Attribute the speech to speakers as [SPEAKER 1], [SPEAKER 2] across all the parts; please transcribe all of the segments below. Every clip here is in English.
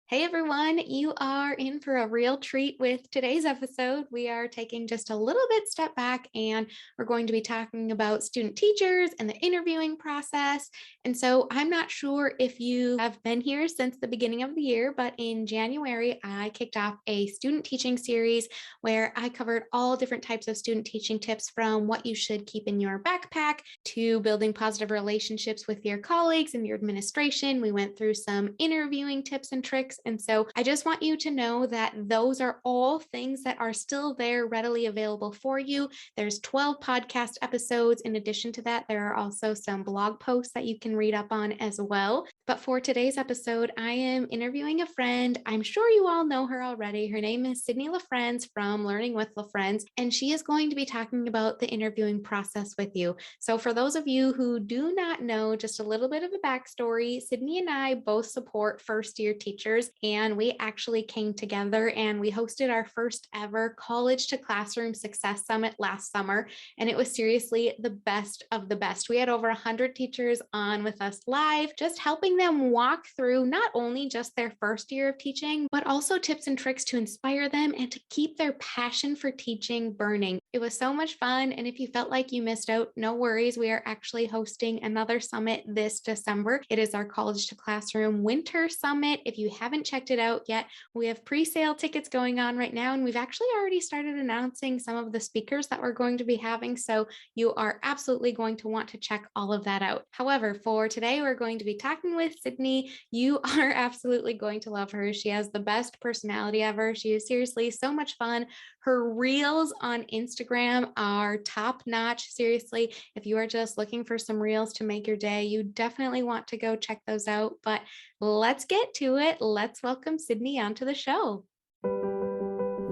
[SPEAKER 1] Hey everyone, you are in for a real treat with today's episode. We are taking just a little bit step back and we're going to be talking about student teachers and the interviewing process. And so I'm not sure if you have been here since the beginning of the year, but in January, I kicked off a student teaching series where I covered all different types of student teaching tips from what you should keep in your backpack to building positive relationships with your colleagues and your administration. We went through some interviewing tips and tricks. And so I just want you to know that those are all things that are still there readily available for you. There's 12 podcast episodes. In addition to that, there are also some blog posts that you can read up on as well. But for today's episode, I am interviewing a friend. I'm sure you all know her already. Her name is Sydney Lafrenz from Learning with Lafrenz, and she is going to be talking about the interviewing process with you. So for those of you who do not know, just a little bit of a backstory, Sydney and I both support first-year teachers, and we actually came together and we hosted our first ever College to Classroom Success Summit last summer, and it was seriously the best of the best. We had over 100 teachers on with us live, just helping them walk through not only just their first year of teaching, but also tips and tricks to inspire them and to keep their passion for teaching burning. It was so much fun, and if you felt like you missed out, no worries. We are actually hosting another summit this December. It is our College to Classroom Winter Summit. If you haven't checked it out yet, we have pre-sale tickets going on right now, and we've actually already started announcing some of the speakers that we're going to be having, so you are absolutely going to want to check all of that out. However, for today, we're going to be talking with Sydney. You are absolutely going to love her. She has the best personality ever. She is seriously so much fun. Her reels on Instagram are top notch. Seriously, if you are just looking for some reels to make your day, you definitely want to go check those out. But let's get to it. Let's welcome Sydney onto the show.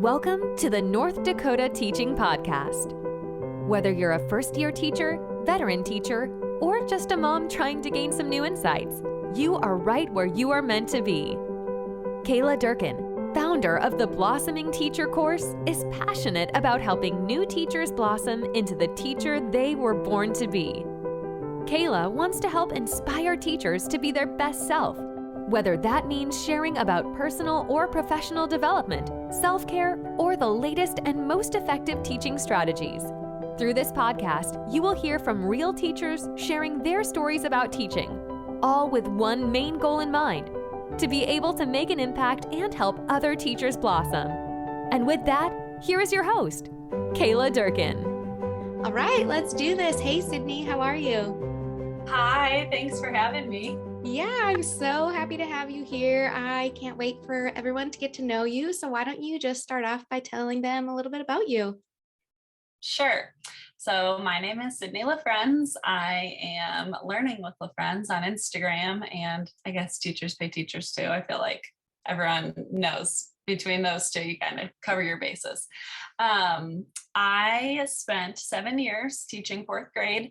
[SPEAKER 2] Welcome to the North Dakota Teaching Podcast. Whether you're a first-year teacher, veteran teacher, or just a mom trying to gain some new insights, you are right where you are meant to be. Kayla Durkin, founder of the Blossoming Teacher course, is passionate about helping new teachers blossom into the teacher they were born to be. Kayla wants to help inspire teachers to be their best self, whether that means sharing about personal or professional development, self-care, or the latest and most effective teaching strategies. Through this podcast, you will hear from real teachers sharing their stories about teaching, all with one main goal in mind: to be able to make an impact and help other teachers blossom. And with that, here is your host, Kayla Durkin.
[SPEAKER 1] All right, let's do this. Hey, Sydney, how are you?
[SPEAKER 3] Hi, thanks for having me.
[SPEAKER 1] Yeah, I'm so happy to have you here. I can't wait for everyone to get to know you. So why don't you just start off by telling them a little bit about you?
[SPEAKER 3] Sure. So my name is Sydney Lafrenz. I am learning with Lafrenz on Instagram, and I guess teachers pay teachers too. I feel like everyone knows between those two, you kind of cover your bases. I spent 7 years teaching fourth grade.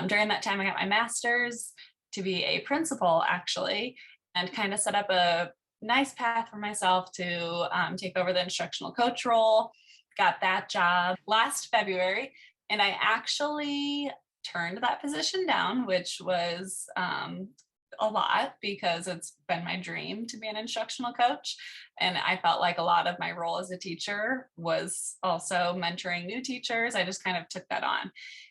[SPEAKER 3] During that time, I got my master's to be a principal, actually, and kind of set up a nice path for myself to take over the instructional coach role. Got that job last February, and I actually turned that position down, which was a lot because it's been my dream to be an instructional coach. And I felt like a lot of my role as a teacher was also mentoring new teachers. I just kind of took that on.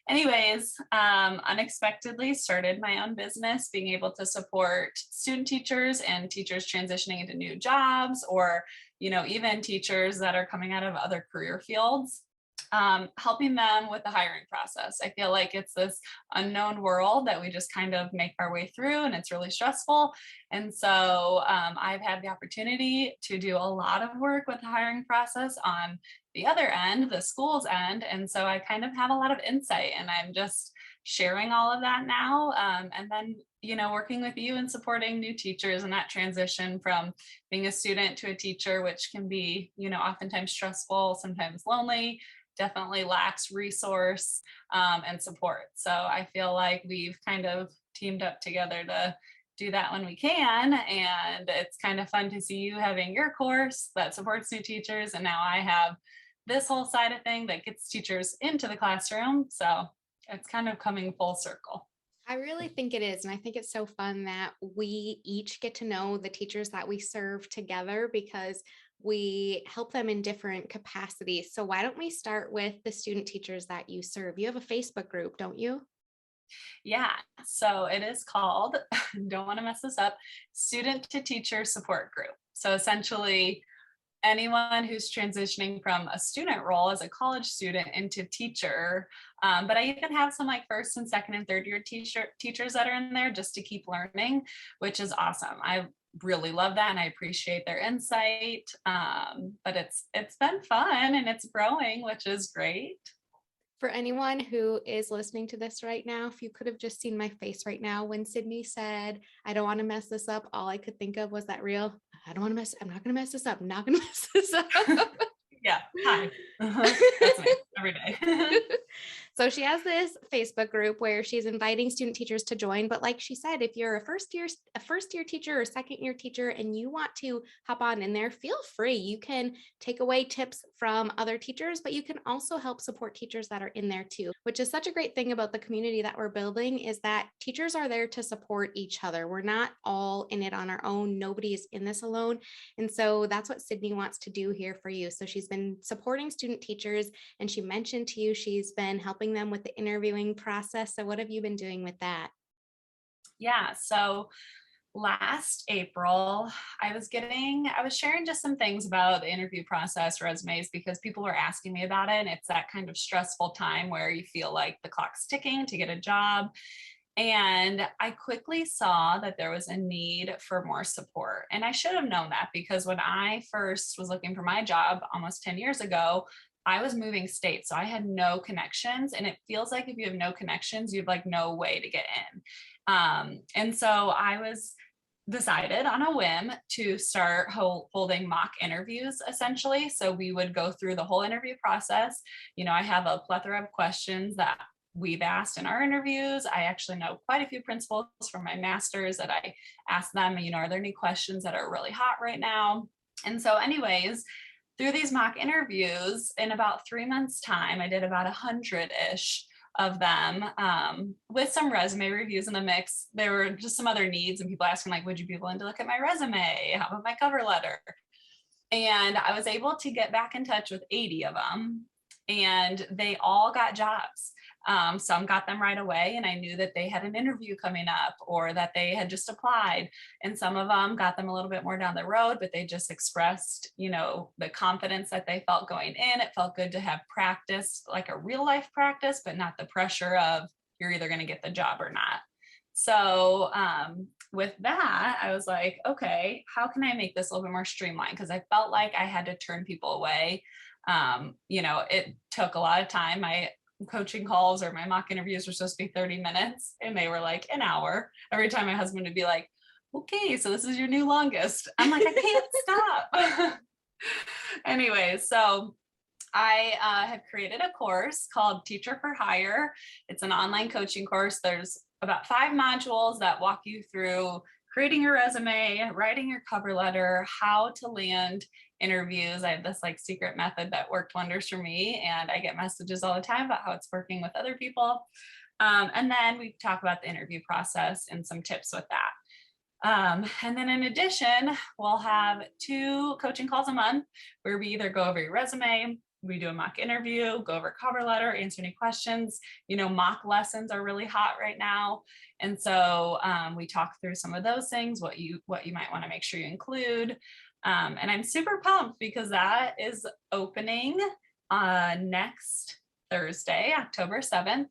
[SPEAKER 3] Anyways, unexpectedly started my own business, being able to support student teachers and teachers transitioning into new jobs, or, even teachers that are coming out of other career fields. Helping them with the hiring process. I feel like it's this unknown world that we just kind of make our way through, and it's really stressful. And so I've had the opportunity to do a lot of work with the hiring process on the other end, the school's end. And so I kind of have a lot of insight, and I'm just sharing all of that now. And then, working with you and supporting new teachers and that transition from being a student to a teacher, which can be, oftentimes stressful, sometimes lonely, definitely lacks resource and support. So I feel like we've kind of teamed up together to do that when we can. And it's kind of fun to see you having your course that supports new teachers. And now I have this whole side of thing that gets teachers into the classroom. So it's kind of coming full circle.
[SPEAKER 1] I really think it is. And I think it's so fun that we each get to know the teachers that we serve together because we help them in different capacities. So why don't we start with the student teachers that you serve? You have a Facebook group, don't you?
[SPEAKER 3] Yeah, so it is called, don't want to mess this up, Student to Teacher Support Group. So essentially, anyone who's transitioning from a student role as a college student into teacher. But I even have some like first and second and third year teachers that are in there just to keep learning, which is awesome. I really love that and I appreciate their insight. But it's been fun and it's growing, which is great.
[SPEAKER 1] For anyone who is listening to this right now, if you could have just seen my face right now when Sydney said, I don't want to mess this up, all I could think of was that real, I'm not going to mess this up. I'm not going to mess this up.
[SPEAKER 3] Yeah. Hi. That's me every day.
[SPEAKER 1] So she has this Facebook group where she's inviting student teachers to join. But like she said, if you're a first year teacher or second year teacher and you want to hop on in there, feel free. You can take away tips from other teachers, but you can also help support teachers that are in there too, which is such a great thing about the community that we're building is that teachers are there to support each other. We're not all in it on our own. Nobody is in this alone. And so that's what Sydney wants to do here for you. So she's been supporting student teachers and she mentioned to you she's been helping them with the interviewing process. So what have you been doing with that?
[SPEAKER 3] Yeah. So last April, I was sharing just some things about the interview process, resumes, because people were asking me about it. And it's that kind of stressful time where you feel like the clock's ticking to get a job. And I quickly saw that there was a need for more support. And I should have known that because when I first was looking for my job almost 10 years ago, I was moving states. So I had no connections. And it feels like if you have no connections, you have like no way to get in. And so I was decided on a whim to start holding mock interviews essentially. So we would go through the whole interview process. I have a plethora of questions that we've asked in our interviews. I actually know quite a few principals from my master's that I asked them, are there any questions that are really hot right now? And so anyways, through these mock interviews in about 3 months time, I did about 100-ish of them with some resume reviews in the mix. There were just some other needs and people asking like, would you be willing to look at my resume? How about my cover letter? And I was able to get back in touch with 80 of them and they all got jobs. Some got them right away and I knew that they had an interview coming up or that they had just applied, and some of them got them a little bit more down the road, but they just expressed, the confidence that they felt going in. It felt good to have practice, like a real life practice, but not the pressure of you're either going to get the job or not. So with that, I was like, okay, how can I make this a little bit more streamlined? Because I felt like I had to turn people away. It took a lot of time. My coaching calls or my mock interviews were supposed to be 30 minutes and they were like an hour. Every time my husband would be like, okay, so this is your new longest. I'm like, I can't stop. Anyway, so I have created a course called Teacher for Hire. It's an online coaching course. There's about 5 modules that walk you through creating your resume, writing your cover letter, how to land interviews. I have this like secret method that worked wonders for me, and I get messages all the time about how it's working with other people. And then we talk about the interview process and some tips with that. And then in addition, we'll have 2 coaching calls a month where we either go over your resume, we do a mock interview, go over cover letter, answer any questions. Mock lessons are really hot right now. And so we talk through some of those things, what you might want to make sure you include. And I'm super pumped because that is opening next Thursday, October 7th.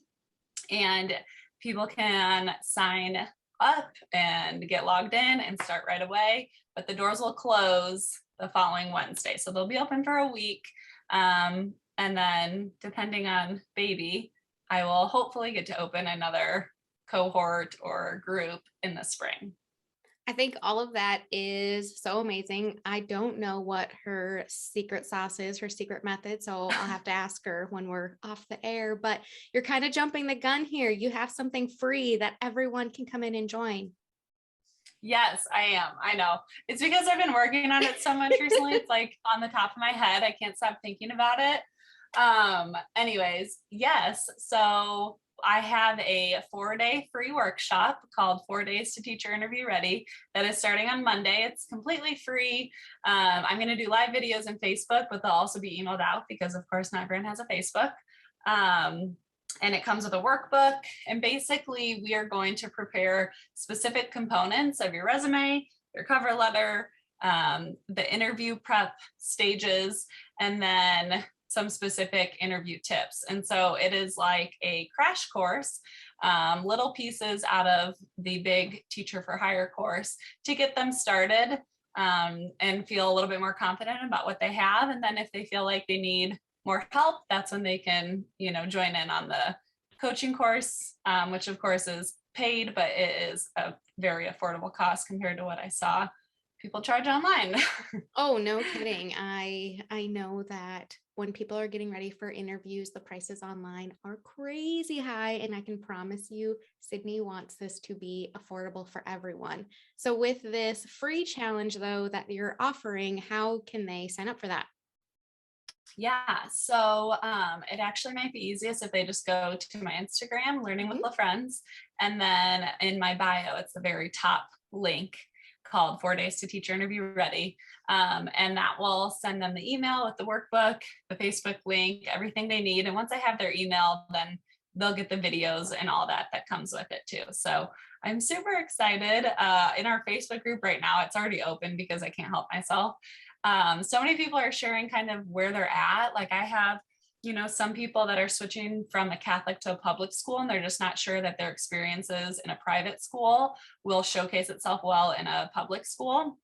[SPEAKER 3] And people can sign up and get logged in and start right away. But the doors will close the following Wednesday. So they'll be open for a week. And then depending on baby, I will hopefully get to open another cohort or group in the spring.
[SPEAKER 1] I think all of that is so amazing. I don't know what her secret sauce is, her secret method. So I'll have to ask her when we're off the air, but you're kind of jumping the gun here. You have something free that everyone can come in and join.
[SPEAKER 3] Yes, I am. I know. It's because I've been working on it so much recently. It's like on the top of my head. I can't stop thinking about it. Anyways, yes. So I have a 4-day free workshop called 4 Days to Teacher Interview Ready that is starting on Monday. It's completely free. I'm going to do live videos on Facebook, but they'll also be emailed out because, of course, not everyone has a Facebook. And it comes with a workbook. And basically, we are going to prepare specific components of your resume, your cover letter, the interview prep stages, and then some specific interview tips. And so it is like a crash course, little pieces out of the big Teacher for Hire course to get them started and feel a little bit more confident about what they have. And then if they feel like they need more help, that's when they can, join in on the coaching course, which of course is paid, but it is a very affordable cost compared to what I saw people charge online.
[SPEAKER 1] Oh, no kidding. I know that when people are getting ready for interviews, the prices online are crazy high. And I can promise you, Sydney wants this to be affordable for everyone. So with this free challenge, though, that you're offering, how can they sign up for that?
[SPEAKER 3] Yeah, so it actually might be easiest if they just go to my Instagram, Learning with Lafrenz, and then in my bio, it's the very top link called 4 Days to Teacher Interview Ready. And that will send them the email with the workbook, the Facebook link, everything they need. And once I have their email, then they'll get the videos and all that comes with it too. So I'm super excited. In our Facebook group right now, it's already open because I can't help myself. So many people are sharing kind of where they're at. Like I have, some people that are switching from a Catholic to a public school, and they're just not sure that their experiences in a private school will showcase itself well in a public school.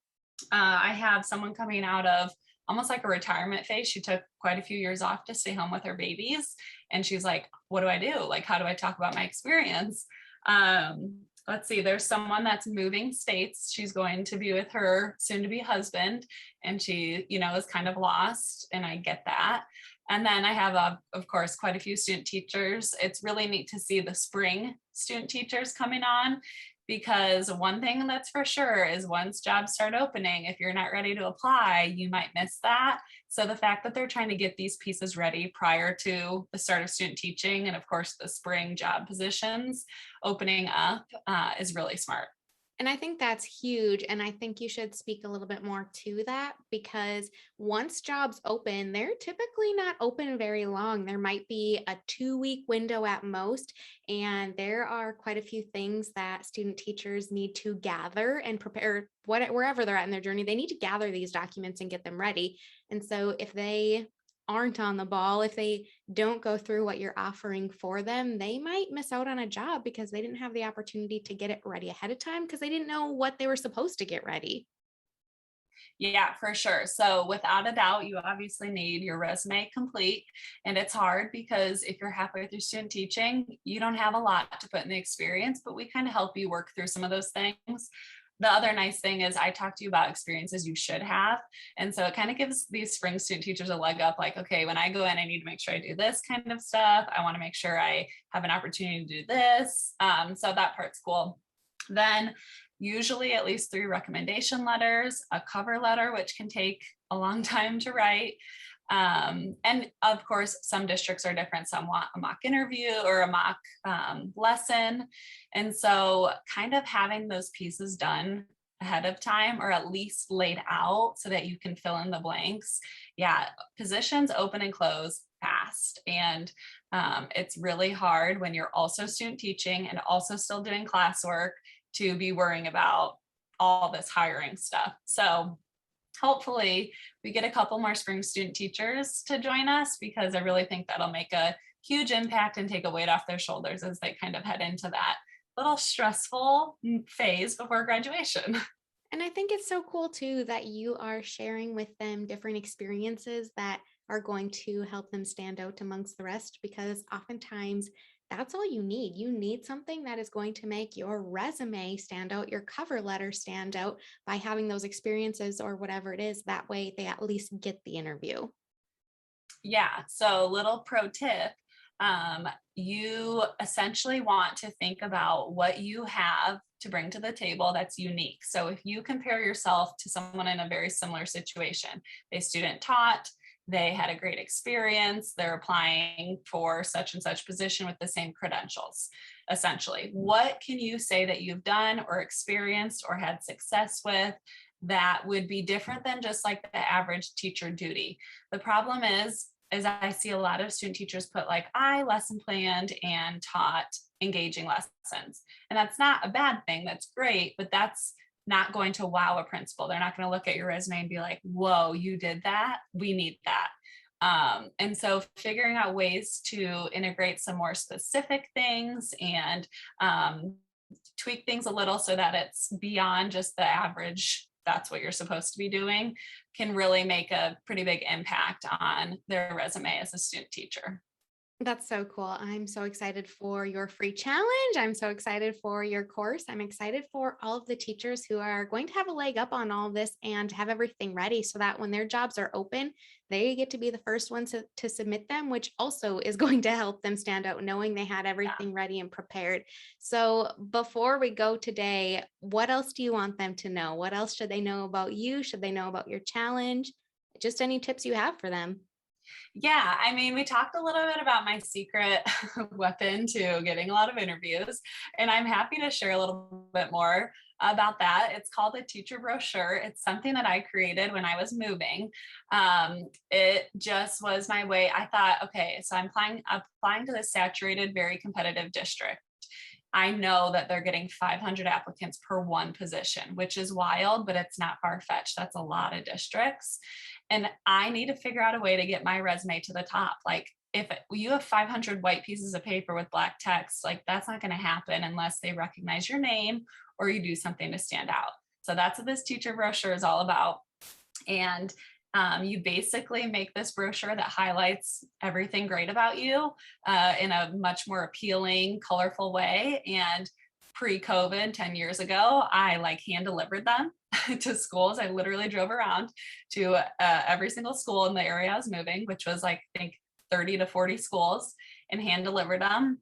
[SPEAKER 3] I have someone coming out of almost like a retirement phase. She took quite a few years off to stay home with her babies. And she's like, what do I do? Like, how do I talk about my experience? Let's see, there's someone that's moving states. She's going to be with her soon to be husband. And she, is kind of lost. And I get that. And then I have, of course, quite a few student teachers. It's really neat to see the spring student teachers coming on, because one thing that's for sure is once jobs start opening, if you're not ready to apply, you might miss that. So the fact that they're trying to get these pieces ready prior to the start of student teaching and of course the spring job positions opening up is really smart.
[SPEAKER 1] And I think that's huge. And I think you should speak a little bit more to that, because once jobs open, they're typically not open very long. There might be a 2-week window at most. And there are quite a few things that student teachers need to gather and prepare wherever they're at in their journey. They need to gather these documents and get them ready. And so if they aren't on the ball, if they don't go through what you're offering for them, they might miss out on a job because they didn't have the opportunity to get it ready ahead of time because they didn't know what they were supposed to get ready.
[SPEAKER 3] Yeah, for sure. So without a doubt, you obviously need your resume complete. And it's hard because if you're halfway through student teaching, you don't have a lot to put in the experience, but we kind of help you work through some of those things. The other nice thing is I talk to you about experiences you should have. And so it kind of gives these spring student teachers a leg up, like, okay, when I go in, I need to make sure I do this kind of stuff. I want to make sure I have an opportunity to do this. So that part's cool. Then usually at least 3 recommendation letters, a cover letter, which can take a long time to write. And of course, some districts are different. Some want a mock interview or a mock lesson. And so kind of having those pieces done ahead of time or at least laid out so that you can fill in the blanks. Yeah, positions open and close fast. And it's really hard when you're also student teaching and also still doing classwork to be worrying about all this hiring stuff. So hopefully we get a couple more spring student teachers to join us, because I really think that'll make a huge impact and take a weight off their shoulders as they kind of head into that little stressful phase before graduation.
[SPEAKER 1] And I think it's so cool too that you are sharing with them different experiences that are going to help them stand out amongst the rest, because oftentimes that's all you need. You need something that is going to make your resume stand out, your cover letter stand out by having those experiences or whatever it is. That way they at least get the interview.
[SPEAKER 3] Yeah, so little pro tip, you essentially want to think about what you have to bring to the table that's unique. So if you compare yourself to someone in a very similar situation, they student taught, they had a great experience, they're applying for such and such position with the same credentials. Essentially, what can you say that you've done or experienced or had success with that would be different than just like the average teacher duty? The problem is I see a lot of student teachers put like, I lesson planned and taught engaging lessons. And that's not a bad thing. That's great, but that's not going to wow a principal. They're not going to look at your resume and be like, whoa, you did that. We need that. And so figuring out ways to integrate some more specific things and tweak things a little so that it's beyond just the average, that's what you're supposed to be doing, can really make a pretty big impact on their resume as a student teacher.
[SPEAKER 1] That's so cool. I'm so excited for your free challenge. I'm so excited for your course. I'm excited for all of the teachers who are going to have a leg up on all of this and have everything ready so that when their jobs are open, they get to be the first ones to submit them, which also is going to help them stand out knowing they had everything ready and prepared. So before we go today, what else do you want them to know? What else should they know about you? Should they know about your challenge? Just any tips you have for them.
[SPEAKER 3] Yeah, I mean, we talked a little bit about my secret weapon to getting a lot of interviews, and I'm happy to share a little bit more about that. It's called a teacher brochure. It's something that I created when I was moving. It just was my way. I thought, okay, so I'm applying to this saturated, very competitive district. I know that they're getting 500 applicants per one position, which is wild, but it's not far-fetched. That's a lot of districts. And I need to figure out a way to get my resume to the top. Like if you have 500 white pieces of paper with black text, like that's not going to happen unless they recognize your name or you do something to stand out. So that's what this teacher brochure is all about. And you basically make this brochure that highlights everything great about you in a much more appealing, colorful way. And pre-COVID, 10 years ago, I like hand delivered them to schools. I literally drove around to every single school in the area I was moving, which was like, I think 30 to 40 schools, and hand delivered them.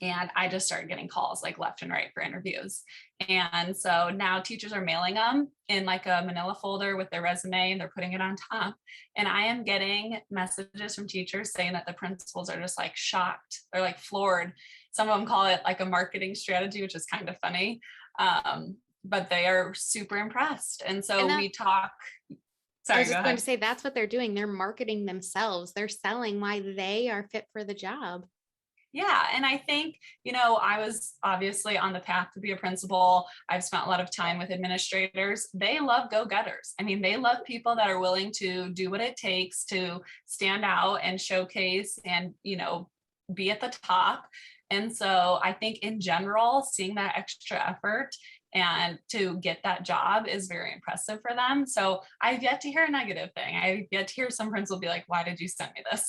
[SPEAKER 3] And I just started getting calls like left and right for interviews. And so now teachers are mailing them in like a manila folder with their resume and they're putting it on top. And I am getting messages from teachers saying that the principals are just like shocked. They're like floored. Some of them call it like a marketing strategy, which is kind of funny. But they are super impressed. And so we talk. Sorry,
[SPEAKER 1] I was just going to say that's what they're doing. They're marketing themselves. They're selling why they are fit for the job.
[SPEAKER 3] Yeah. And I think, I was obviously on the path to be a principal. I've spent a lot of time with administrators. They love go-getters. I mean, they love people that are willing to do what it takes to stand out and showcase and, be at the top. And so I think in general, seeing that extra effort and to get that job is very impressive for them. So I've yet to hear a negative thing. I've yet to hear some principal be like, why did you send me this?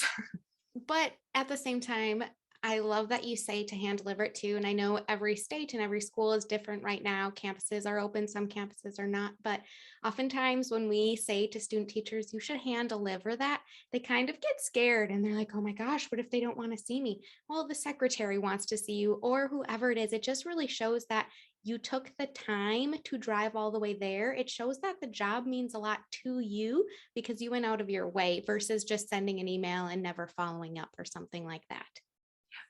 [SPEAKER 1] But at the same time, I love that you say to hand deliver it too. And I know every state and every school is different right now. Campuses are open, some campuses are not. But oftentimes when we say to student teachers, you should hand deliver that, they kind of get scared and they're like, oh my gosh, what if they don't want to see me? Well, the secretary wants to see you or whoever it is. It just really shows that you took the time to drive all the way there. It shows that the job means a lot to you because you went out of your way versus just sending an email and never following up or something like that.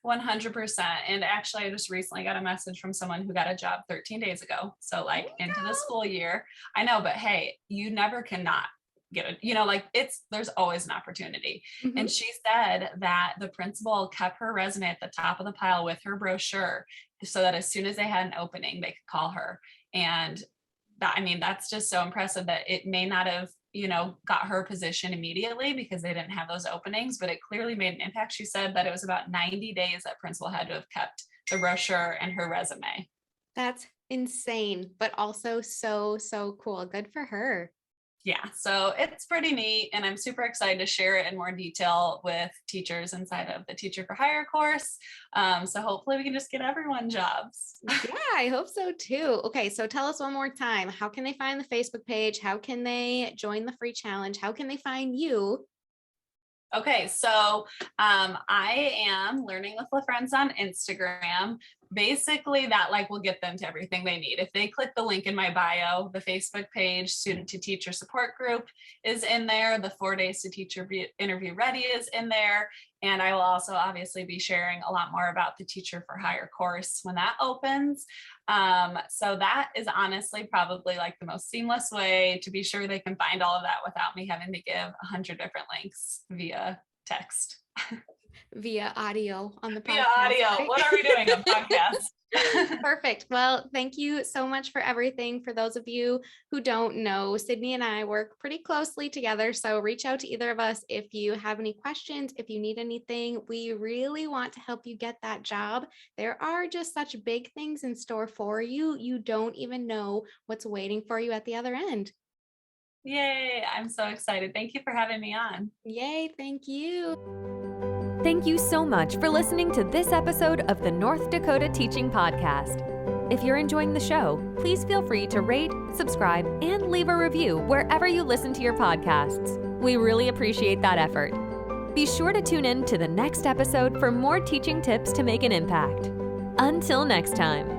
[SPEAKER 3] 100%. And actually, I just recently got a message from someone who got a job 13 days ago. So like into the school year, I know, but hey, you never cannot get it, there's always an opportunity. Mm-hmm. And she said that the principal kept her resume at the top of the pile with her brochure so that as soon as they had an opening, they could call her. And that's just so impressive that it may not have, got her position immediately because they didn't have those openings, but it clearly made an impact. She said that it was about 90 days that principal had to have kept the brochure and her resume.
[SPEAKER 1] That's insane, but also so, so cool. Good for her.
[SPEAKER 3] Yeah, so it's pretty neat and I'm super excited to share it in more detail with teachers inside of the Teacher for Hire course. So hopefully we can just get everyone jobs.
[SPEAKER 1] Yeah, I hope so too. Okay, so tell us one more time, how can they find the Facebook page? How can they join the free challenge? How can they find you?
[SPEAKER 3] Okay, so I am Learning with Lafrenz on Instagram. basically that will get them to everything they need. If they click the link in my bio, the Facebook page, Student to Teacher Support Group is in there. The 4 Days to Teacher Interview Ready is in there. And I will also obviously be sharing a lot more about the Teacher for Hire course when that opens. So that is honestly probably the most seamless way to be sure they can find all of that without me having to give 100 different links via text.
[SPEAKER 1] Via audio on the podcast.
[SPEAKER 3] Via audio. Right? What are we doing? A podcast?
[SPEAKER 1] Perfect. Well, thank you so much for everything. For those of you who don't know, Sydney and I work pretty closely together. So reach out to either of us if you have any questions, if you need anything. We really want to help you get that job. There are just such big things in store for you. You don't even know what's waiting for you at the other end.
[SPEAKER 3] Yay. I'm so excited. Thank you for having me on.
[SPEAKER 1] Yay. Thank you.
[SPEAKER 2] Thank you so much for listening to this episode of the North Dakota Teaching Podcast. If you're enjoying the show, please feel free to rate, subscribe, and leave a review wherever you listen to your podcasts. We really appreciate that effort. Be sure to tune in to the next episode for more teaching tips to make an impact. Until next time.